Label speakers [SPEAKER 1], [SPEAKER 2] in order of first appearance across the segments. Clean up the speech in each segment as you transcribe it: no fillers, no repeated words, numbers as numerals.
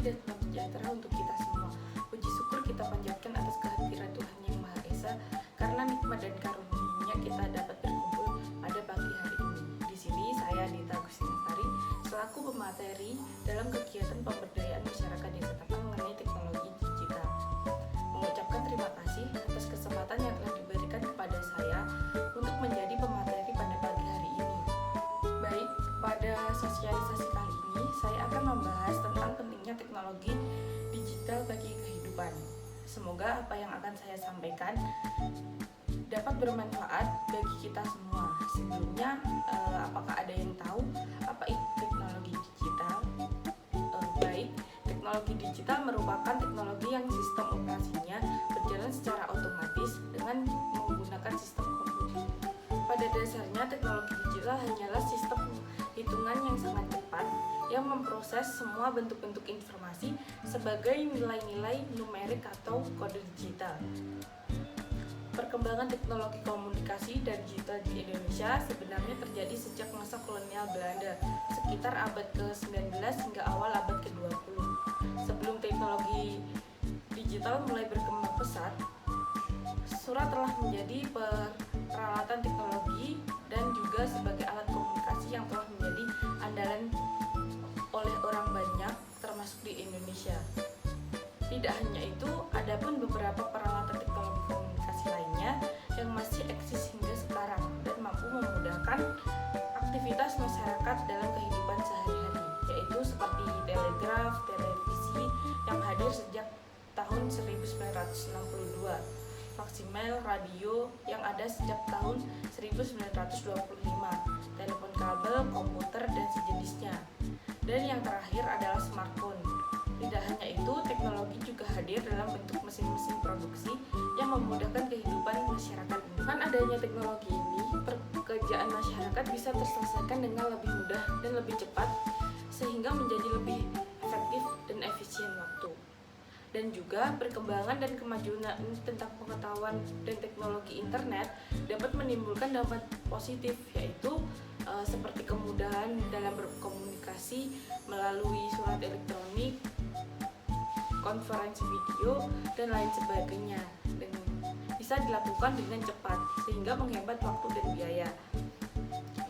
[SPEAKER 1] dan salam sejahtera untuk kita semua. Puji syukur kita panjatkan atas kehadiran Tuhan Yang Maha Esa, karena nikmat dan karunia kita dapat berkumpul pada pagi hari ini. Di sini saya Dita Agustinasari selaku pemateri dalam kegiatan pemberdayaan masyarakat Desa Tapang mengenai teknologi digital. Mengucapkan terima kasih atas kesempatan yang telah diberikan kepada saya untuk menjadi pemateri pada pagi hari ini. Baik, pada sosialisasi kali ini saya akan membahas tentang pentingnya teknologi digital bagi kehidupan. Semoga apa yang akan saya sampaikan dapat bermanfaat bagi kita semua. Sebelumnya, apakah ada yang tahu apa itu teknologi digital? Baik, teknologi digital merupakan teknologi yang sistem operasinya berjalan secara otomatis dengan menggunakan sistem komputer. Pada dasarnya, teknologi digital hanyalah sistem hitungan yang sangat cepat yang memproses semua bentuk-bentuk informasi sebagai nilai-nilai numerik atau kode digital. Perkembangan teknologi komunikasi dan digital di Indonesia sebenarnya terjadi sejak masa kolonial Belanda, sekitar abad ke-19 hingga awal abad ke-20. Sebelum teknologi digital mulai berkembang pesat, surat telah menjadi peralatan teknologi dan juga sebagai alat komunikasi yang telah menjadi andalan oleh orang banyak, termasuk di Indonesia. Tidak hanya itu, ada pun beberapa peralatan teknologi komunikasi lainnya yang masih eksis hingga sekarang dan mampu memudahkan aktivitas masyarakat dalam kehidupan sehari-hari, yaitu seperti telegraf, televisi yang hadir sejak tahun 1962, faksimal radio yang ada sejak tahun 1925, telepon kabel, komputer, dan sejenisnya. Dan yang terakhir adalah smartphone. Tidak hanya itu, teknologi juga hadir dalam bentuk mesin-mesin produksi yang memudahkan kehidupan masyarakat. Dengan adanya teknologi ini, pekerjaan masyarakat bisa terselesaikan dengan lebih mudah dan lebih cepat, sehingga menjadi lebih efektif dan efisien waktu. Dan juga perkembangan dan kemajuan tentang pengetahuan dan teknologi internet dapat menimbulkan dampak positif, yaitu seperti kemudahan dalam berkomunikasi melalui surat elektronik, konferensi video, dan lain sebagainya, dan bisa dilakukan dengan cepat sehingga menghemat waktu dan biaya.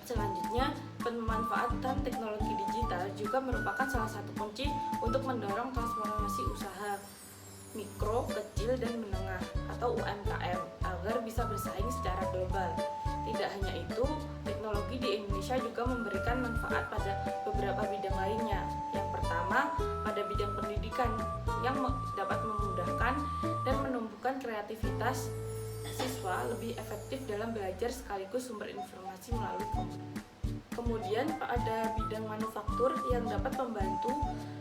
[SPEAKER 1] Selanjutnya, pemanfaatan teknologi digital juga merupakan salah satu kunci untuk mendorong transformasi usaha mikro, kecil, dan menengah atau UMKM agar bisa bersaing secara global. Tidak hanya itu, teknologi di Indonesia juga memberikan manfaat pada beberapa bidang lainnya. Yang pertama, pada bidang pendidikan yang dapat memudahkan dan menumbuhkan kreativitas siswa lebih efektif dalam belajar sekaligus sumber informasi melalui komputer. Kemudian pada bidang manufaktur yang dapat membantu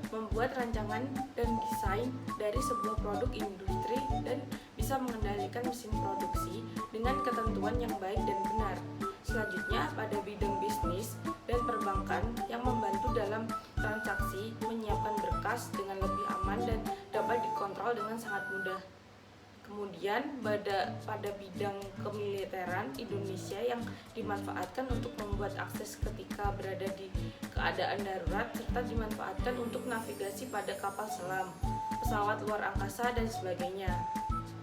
[SPEAKER 1] membuat rancangan dan desain dari sebuah produk industri dan bisa mengendalikan mesin produksi dengan ketentuan yang baik dan benar. Selanjutnya pada bidang bisnis dan perbankan yang membantu dalam transaksi, menyiapkan berkas dengan lebih aman dan dapat dikontrol dengan sangat mudah. Kemudian pada bidang kemiliteran Indonesia yang dimanfaatkan untuk membuat akses ketika berada di keadaan darurat serta dimanfaatkan untuk navigasi pada kapal selam, pesawat luar angkasa, dan sebagainya.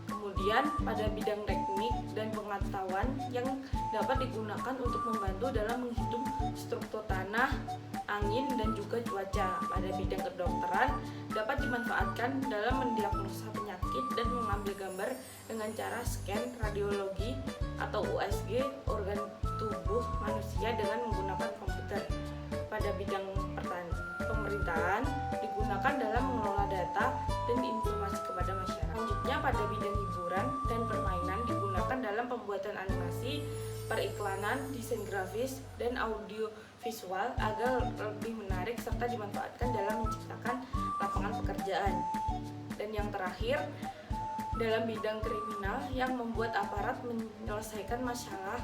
[SPEAKER 1] Kemudian pada bidang teknik dan pengetahuan yang dapat digunakan untuk membantu dalam menghitung struktur tanah, angin, dan juga cuaca. Pada bidang kedokteran dapat dimanfaatkan dalam mendiagnosa penyakit dan mengambil gambar dengan cara scan radiologi atau USG organ tubuh manusia dengan menggunakan komputer. Pada bidang pemerintahan digunakan dalam mengelola data dan informasi kepada masyarakat. Selanjutnya pada bidang hiburan dan permainan digunakan dalam pembuatan animasi, periklanan, desain grafis, dan audio visual agar lebih menarik serta dimanfaatkan dalam menciptakan lapangan pekerjaan. Dan yang terakhir, dalam bidang kriminal yang membuat aparat menyelesaikan masalah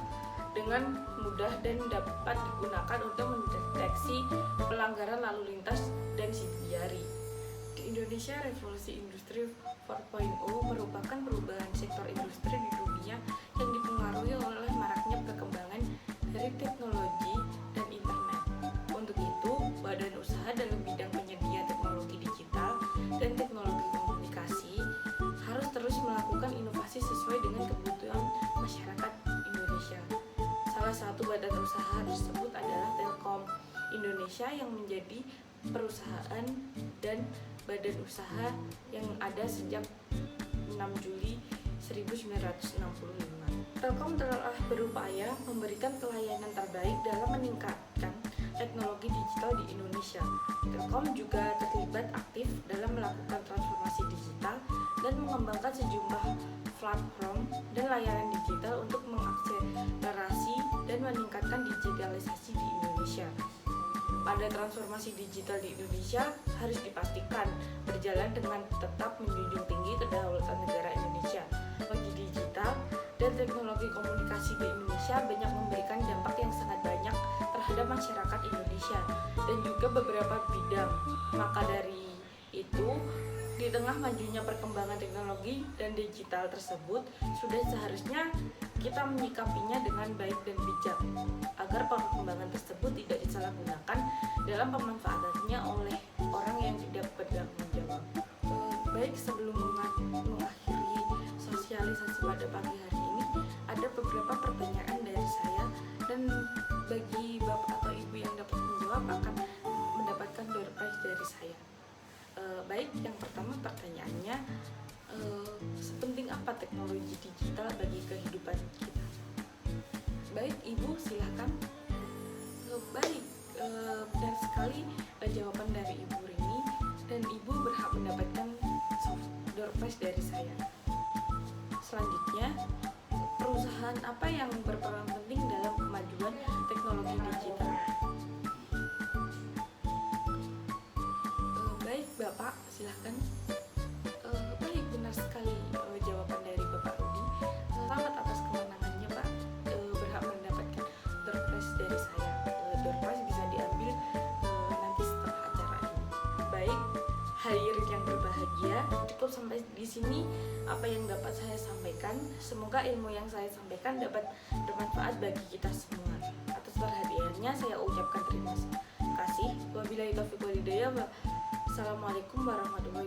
[SPEAKER 1] dengan mudah dan dapat digunakan untuk mendeteksi pelanggaran lalu lintas dan sidik jari. Di Indonesia, revolusi industri 4.0 merupakan perubahan sektor industri di dunia yang dipengaruhi oleh maraknya perkembangan dari teknologi dan internet. Untuk itu, badan usaha dalam bidang penyedia teknologi digital badan usaha tersebut adalah Telkom Indonesia yang menjadi perusahaan dan badan usaha yang ada sejak 6 Juli 1965. Telkom telah berupaya memberikan pelayanan terbaik dalam meningkatkan teknologi digital di Indonesia. Telkom juga terlibat aktif dalam melakukan transformasi digital dan mengembangkan sejumlah platform dan layanan digital untuk mengakselerasi dan meningkatkan digitalisasi di Indonesia. Pada transformasi digital di Indonesia harus dipastikan berjalan dengan tetap menjunjung tinggi kedaulatan negara Indonesia. Teknologi digital dan teknologi komunikasi di Indonesia banyak memberikan dampak yang sangat banyak terhadap masyarakat Indonesia dan juga beberapa bidang. Maka dari itu, di tengah majunya perkembangan teknologi dan digital tersebut, sudah seharusnya kita menyikapinya dengan baik dan bijak agar perkembangan tersebut tidak disalahgunakan dalam pemanfaatannya oleh orang yang tidak bertanggung jawab. Baik, sebelum mengakhiri sosialisasi pada pagi hari ini, ada beberapa pertanyaan dari saya, dan bagi bapak atau ibu yang dapat menjawab akan mendapatkan door prize dari saya. Baik, yang pertama pertanyaannya, sepenting apa teknologi digital bagi kehidupan kita? Baik, ibu silakan. Baik, benar sekali jawaban dari ibu Rini, dan ibu berhak mendapatkan door prize dari saya. Selanjutnya, perusahaan apa yang berperan penting dalam kemajuan teknologi digital? Baik, Bapak, silahkan. Baik, benar sekali jawaban dari Bapak Rudi. Selamat atas kemenangannya, Pak. Berhak mendapatkan door prize dari saya. Door prize bisa diambil nanti setelah acara ini. Baik, hadirin yang berbahagia, cukup sampai di sini apa yang dapat saya sampaikan. Semoga ilmu yang saya sampaikan dapat bermanfaat bagi kita semua. Atas perhatiannya saya ucapkan terima kasih. Wabillahi taufiq wal hidayah. Assalamualaikum warahmatullahi wabarakatuh.